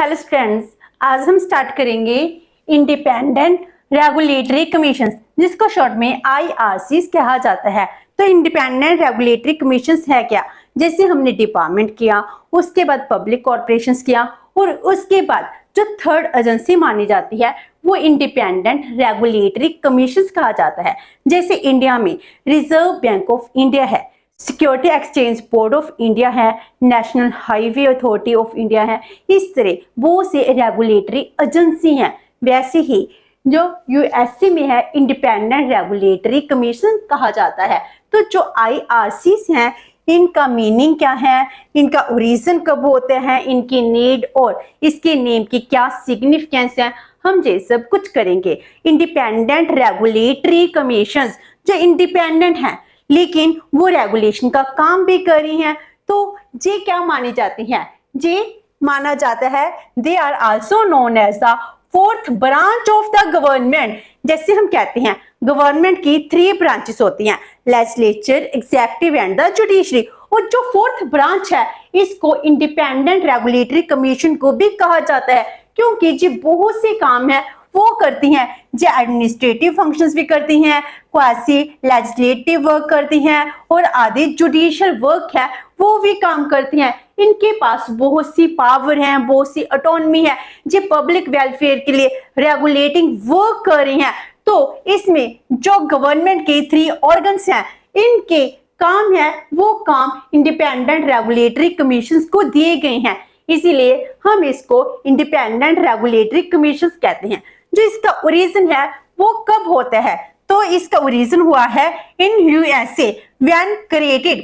Hello students, आज हम start करेंगे इंडिपेंडेंट रेगुलेटरी कमीशन, जिसको शॉर्ट में IRCs कहा जाता है। तो इंडिपेंडेंट रेगुलेटरी कमीशंस है क्या? जैसे हमने डिपार्टमेंट किया, उसके बाद पब्लिक कॉर्पोरेशंस किया और उसके बाद जो थर्ड एजेंसी मानी जाती है वो इंडिपेंडेंट रेगुलेटरी कमीशंस कहा जाता है। जैसे इंडिया में रिजर्व बैंक ऑफ इंडिया है, Security Exchange Board of India है, National Highway Authority of India है। इस तरह बहुत से रेगुलेटरी एजेंसी हैं। वैसे ही जो यूएसए में है इंडिपेंडेंट रेगुलेटरी कमीशन कहा जाता है। तो जो IRCs हैं इनका मीनिंग क्या है, इनका ओरिजिन कब होते हैं, इनकी नीड और इसके नेम की क्या सिग्निफिकेंस है, हम ये सब कुछ करेंगे। इंडिपेंडेंट रेगुलेटरी कमीशंस जो इंडिपेंडेंट हैं लेकिन वो रेगुलेशन का काम भी कर रही हैं, तो ये क्या मानी जाती हैं? ये माना जाता है they are also known as the fourth branch of the government. जैसे हम कहते हैं गवर्नमेंट की 3 ब्रांचेस होती हैं, legislature, executive and the judiciary. और जो फोर्थ ब्रांच है इसको इंडिपेंडेंट रेगुलेटरी कमीशन को भी कहा जाता है, क्योंकि जो बहुत से काम है वो करती हैं। जो एडमिनिस्ट्रेटिव फंक्शंस भी करती हैं, क्वासी लेजिस्लेटिव वर्क करती हैं और आदि जुडिशियल वर्क है वो भी काम करती हैं। इनके पास बहुत सी पावर हैं, बहुत सी ऑटोनॉमी है, जो पब्लिक वेलफेयर के लिए रेगुलेटिंग वर्क कर रही हैं। तो इसमें जो गवर्नमेंट के 3 ऑर्गन्स हैं इनके काम है वो काम इंडिपेंडेंट रेगुलेटरी कमीशंस को दिए गए हैं, इसीलिए हम इसको इंडिपेंडेंट रेगुलेटरी कमीशंस कहते हैं। जो इसका ओरिजिन है वो कब होता है? तो इसका ओरिजिन हुआ है in USA when created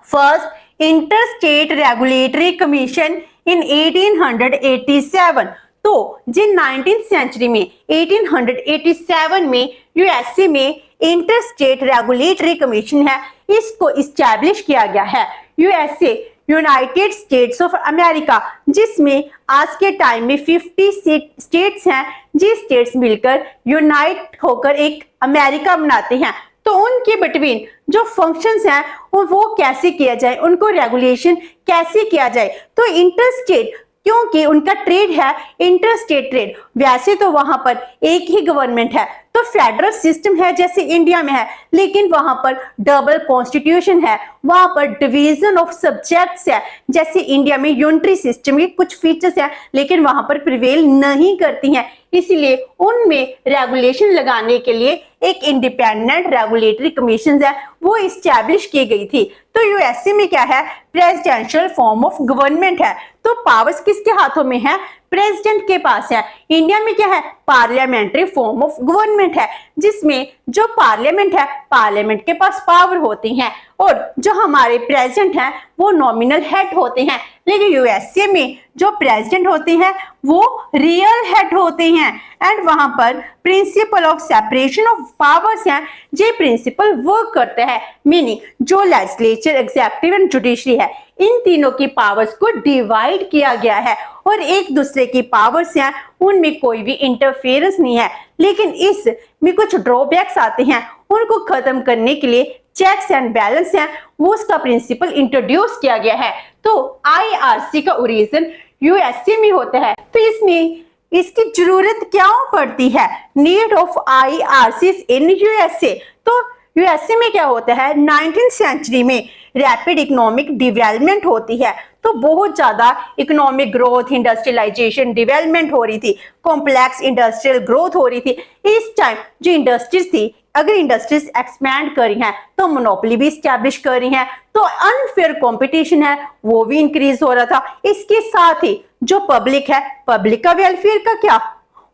first interstate regulatory commission इन 1887। तो जिन 19th सेंचुरी में 1887 में यूएसए में इंटरस्टेट रेगुलेटरी कमीशन है, इसको इस्टेब्लिश किया गया है। USA United states of America, जिसमें आज के टाइम में 50 स्टेट्स हैं, जी स्टेट्स मिलकर यूनाइट होकर एक अमेरिका बनाते हैं। तो उनके बिटवीन जो फंक्शंस हैं वो कैसे किया जाए, उनको रेगुलेशन कैसे किया जाए। तो इंटरस्टेट, क्योंकि उनका ट्रेड है इंटरस्टेट ट्रेड, वैसे तो वहां पर एक ही गवर्नमेंट है, तो फेडरल सिस्टम है जैसे इंडिया में है, लेकिन वहां पर डबल कॉन्स्टिट्यूशन है, वहां पर डिवीजन ऑफ सब्जेक्ट्स है। जैसे इंडिया में यूनिटरी सिस्टम के कुछ फीचर्स हैं लेकिन वहां पर प्रिवेल नहीं करती हैं, इसीलिए उनमें रेगुलेशन लगाने के लिए एक इंडिपेंडेंट रेगुलेटरी कमीशन है वो इस्टेब्लिश की गई थी। तो यूएसए में क्या है, प्रेसिडेंशियल फॉर्म ऑफ गवर्नमेंट है, तो पावर्स किसके हाथों में है? प्रेसिडेंट के पास है। इंडिया में क्या है, पार्लियामेंट्री फॉर्म ऑफ गवर्नमेंट है, जिसमें जो पार्लियामेंट है पार्लियामेंट के पास पावर होती हैं और जो हमारे प्रेसिडेंट हैं वो नॉमिनल हेड होते हैं। लेकिन यूएसए में जो प्रेसिडेंट होते हैं वो रियल हेड होते हैं एंड वहां पर principle of separation of powers हैं, ये प्रिंसिपल वर्क करते हैं। मीनिंग जो लेजिस्लेचर, एग्जीक्यूटिव एंड जुडिशरी है इन तीनों की पावर्स को डिवाइड किया गया है और एक दूसरे की पावर्स हैं उनमें कोई भी इंटरफेरेंस नहीं है। लेकिन इसमें कुछ ड्रॉबैक्स आते हैं, उनको खत्म करने के लिए चेक्स एंड बैलेंस हैं वो उसका प्रिंसिपल इंट्रोड्यूस किया गया है। तो IRC का ओरिजिन यूएसए में होता है। तो इसमें इसकी जरूरत क्या पड़ती है, need of IRCs in USA. तो यूएसए में क्या होता है, 19th सेंचुरी में रैपिड इकोनॉमिक डेवलपमेंट होती है, तो बहुत ज्यादा इकोनॉमिक ग्रोथ, इंडस्ट्रियलाइजेशन, डेवलपमेंट हो रही थी, कॉम्प्लेक्स इंडस्ट्रियल ग्रोथ हो रही थी। इस टाइम जो इंडस्ट्रीज थी, अगर इंडस्ट्रीज एक्सपैंड कर रही हैं तो मोनोपोली भी स्टैब्लिश कर रही हैं, तो अनफेयर कंपटीशन है वो भी इंक्रीज हो रहा था। इसके साथ ही जो पब्लिक है, पब्लिक का वेलफेयर का क्या,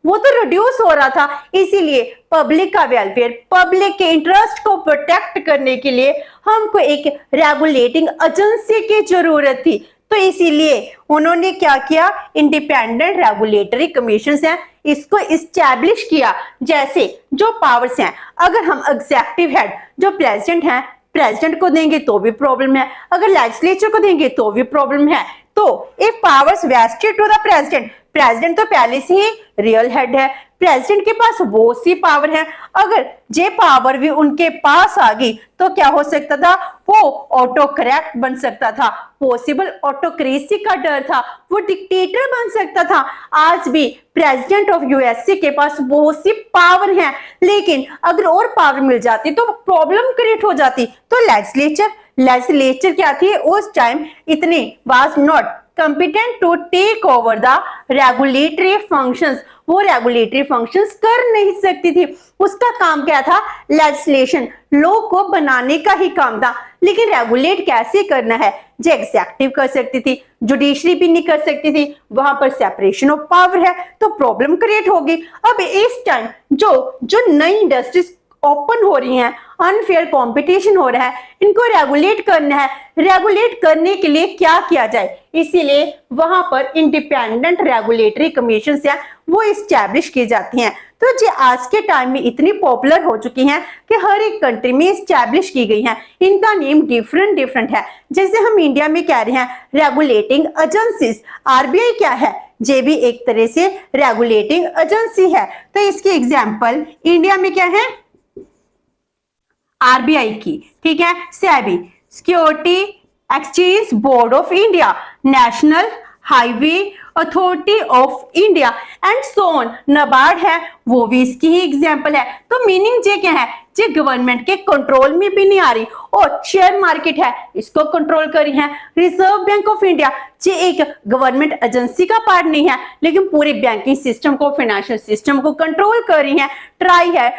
वो तो रिड्यूस हो रहा था, इसीलिए पब्लिक का वेलफेयर, पब्लिक के इंटरेस्ट को प्रोटेक्ट करने के लिए हमको एक रेगुलेटिंग एजेंसी की जरूरत थी। तो इसीलिए उन्होंने क्या किया, इंडिपेंडेंट रेगुलेटरी कमीशन है इसको इस्टेब्लिश किया। जैसे जो पावर्स हैं, अगर हम एग्जीक्यूटिव हेड जो प्रेसिडेंट हैं, प्रेसिडेंट को देंगे तो भी प्रॉब्लम है, अगर लेजिस्लेचर को देंगे तो भी प्रॉब्लम है। तो if powers vested to the president, president तो पहले से ही रियल हेड है, प्रेसिडेंट के पास वो सी पावर है। अगर जे पावर भी उनके पास आ गई तो क्या हो सकता था, वो ऑटो करेक्ट बन सकता था, पॉसिबल ऑटोक्रेसी का डर था, वो डिक्टेटर बन सकता था। आज भी प्रेसिडेंट ऑफ यूएसए के पास बहुत सी पावर है, लेकिन अगर और पावर मिल जाती तो प्रॉब्लम क्रिएट हो जाती। तो लेजिस्लेचर क्या थी उस टाइम, इतनी was not competent to take over the regulatory functions, वो रेगुलेटरी फंक्शंस कर नहीं सकती थी। उसका काम क्या था, लेजिस्लेशन, लॉ को बनाने का ही काम था। लेकिन रेगुलेट कैसे करना है, जो एग्जेक्टिव कर सकती थी, जुडिशरी भी नहीं कर सकती थी, वहां पर सेपरेशन ऑफ पावर है, तो प्रॉब्लम क्रिएट होगी। अब इस टाइम जो नई इंडस्ट्रीज ओपन हो रही हैं, अनफेयर कंपटीशन हो रहा है, इनको रेगुलेट करना है। रेगुलेट करने के लिए क्या किया जाए, इसीलिए वहां पर इंडिपेंडेंट रेगुलेटरी कमीशन है वो इस्टेब्लिश की जाती हैं। तो जो आज के टाइम में इतनी पॉपुलर हो चुकी हैं कि हर एक कंट्री में इस्टेब्लिश की गई हैं। इनका नेम डिफरेंट है। जैसे हम इंडिया में कह रहे हैं रेगुलेटिंग एजेंसीज, आरबीआई क्या है, ये भी एक तरह से रेगुलेटिंग एजेंसी है। तो इसकी एग्जाम्पल इंडिया में क्या है, आरबीआई की, ठीक है, SEBI, security Exchange Board of India, national Highway Authority of India and so on. NABARD है वो भी इसकी ही एग्जांपल है। तो मीनिंग ये क्या है, ये गवर्नमेंट के कंट्रोल में भी नहीं आ रही। और शेयर मार्केट है, इसको कंट्रोल कर रही है। रिजर्व बैंक ऑफ इंडिया, ये एक गवर्नमेंट एजेंसी का पार्ट नहीं है, लेकिन पूरे बैंकिंग सिस्टम को, फाइनेंशियल सिस्टम को कंट्रोल कर रही है। ट्राई है,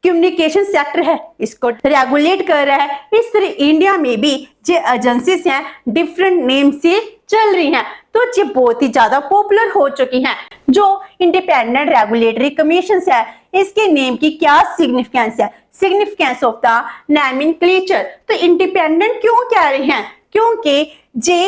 कम्युनिकेशन सेक्टर है, इसको रेगुलेट कर रहा है। इस तरह इंडिया में भी जो एजेंसीज हैं डिफरेंट नेम से चल रही हैं, तो ये बहुत ही ज्यादा पॉपुलर हो चुकी हैं। जो इंडिपेंडेंट रेगुलेटरी कमीशन है, इसके नेम की क्या सिग्निफिकेंस है, सिग्निफिकेंस ऑफ द नॉमेनक्लेचर। तो इंडिपेंडेंट क्यों कह रहे हैं, क्योंकि जे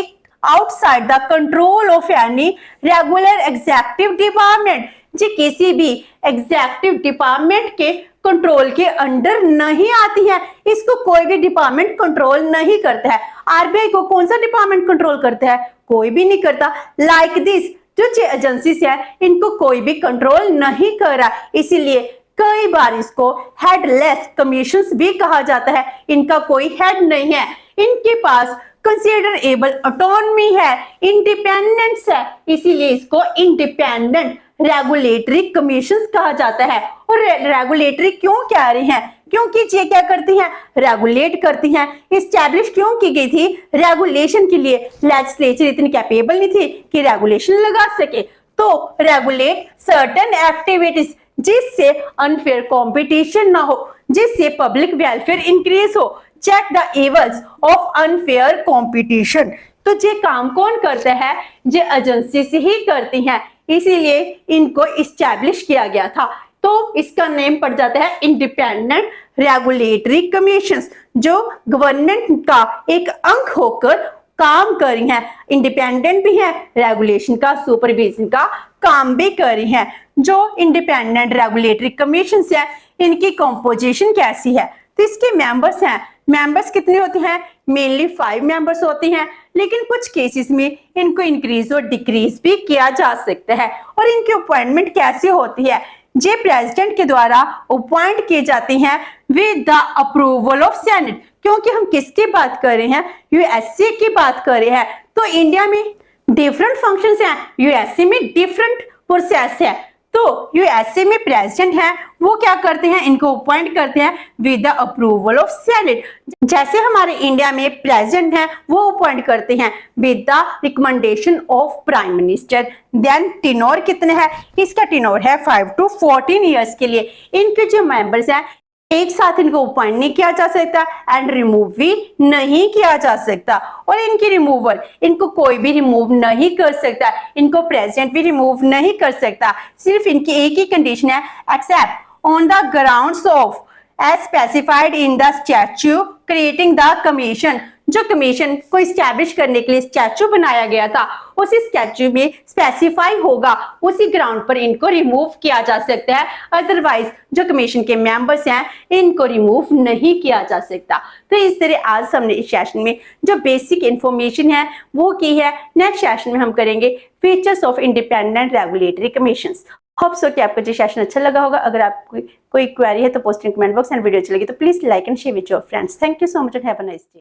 outside the control of any regular executive department, जी किसी भी एग्जीक्यूटिव डिपार्टमेंट के कंट्रोल के अंडर नहीं आती है। इसको कोई भी डिपार्टमेंट कंट्रोल नहीं करता है। आरबीआई को कौन सा डिपार्टमेंट कंट्रोल करता है, कोई भी नहीं करता। लाइक दिस जो एजेंसीज है, इनको कोई भी कंट्रोल नहीं कर रहा, इसीलिए कई बार इसको हेडलेस कमीशंस भी कहा जाता है। इनका कोई हेड नहीं है, इनके पास कंसिडरेबल ऑटोनॉमी है, इंडिपेंडेंस है, इसीलिए इसको इंडिपेंडेंट रेगुलेटरी कमीशंस कहा जाता है। और रेगुलेटरी क्यों कह रहे हैं, क्योंकि ये क्या करती हैं, रेगुलेट करती हैं। इस्टेब्लिश क्यों की गई थी, रेगुलेशन के लिए। लेजिस्लेचर इतनी कैपेबल नहीं थी कि रेगुलेशन लगा सके, तो रेगुलेट सर्टेन एक्टिविटीज जिससे अनफेयर कंपटीशन ना हो, जिससे पब्लिक वेलफेयर इंक्रीज हो, check the evils of unfair competition. तो ये काम कौन करता है, ये एजेंसी से ही करती हैं, इसीलिए इनको इस्टेब्लिश किया गया था। तो इसका नेम पड़ जाता है इंडिपेंडेंट रेगुलेटरी कमीशंस, जो गवर्नमेंट का एक अंग होकर काम कर रही हैं। इंडिपेंडेंट भी है, रेगुलेशन का, सुपरविजन का काम भी कर रही हैं। जो इंडिपेंडेंट रेगुलेटरी कमीशंस है, इनकी कंपोजिशन कैसी है, तो इसके मेंबर्स हैं, मेंबर्स कितने होते हैं, मेनली 5 मेंबर्स होते हैं, लेकिन कुछ केसेस में इनको इंक्रीज और डिक्रीज भी किया जा सकता है। और इनकी अपॉइंटमेंट कैसे होती है, जे प्रेसिडेंट के द्वारा अपॉइंट किए जाते हैं with the approval of senate. क्योंकि हम किसकी बात कर रहे हैं, यूएसए की बात कर रहे हैं, तो इंडिया में डिफरेंट फंक्शंस हैं, यूएसए में डिफरेंट प्रोसेस है। तो यूएसए में प्रेसिडेंट है, वो क्या करते हैं, इनको अपॉइंट करते हैं with the approval of senate. जैसे हमारे इंडिया में प्रेसिडेंट है, वो अपॉइंट करते हैं with the recommendation of prime minister. Then टिनोर कितने है, इसका टिनोर है 5 to 14 ईयर्स के लिए। इनके जो मेंबर्स हैं, एक साथ इनको अपॉइंट नहीं किया जा सकता एंड रिमूव भी नहीं किया जा सकता। और इनकी रिमूवल, इनको कोई भी रिमूव नहीं कर सकता, इनको प्रेसिडेंट भी रिमूव नहीं कर सकता। सिर्फ इनकी एक ही कंडीशन है, except on the grounds of as specified in the statute creating the commission. जो कमीशन को इस्टेब्लिश करने के लिए स्टैच्यू बनाया गया था उसी स्टैच्यू में स्पेसिफाई होगा, उसी ग्राउंड पर इनको रिमूव किया जा सकता है। अदरवाइज जो कमीशन के मेंबर्स हैं इनको रिमूव नहीं किया जा सकता। तो इस तरह आज हमने इस सेशन में जो बेसिक इंफॉर्मेशन है वो की है। नेक्स्ट सेशन में हम करेंगे features of independent regulatory commissions. Hope so कि आपको ये सेशन अच्छा लगा होगा। अगर आपको कोई क्वेरी है तो post in comment box and video अच्छी लगी तो please like and share with your friends. Thank you so much and have a nice day.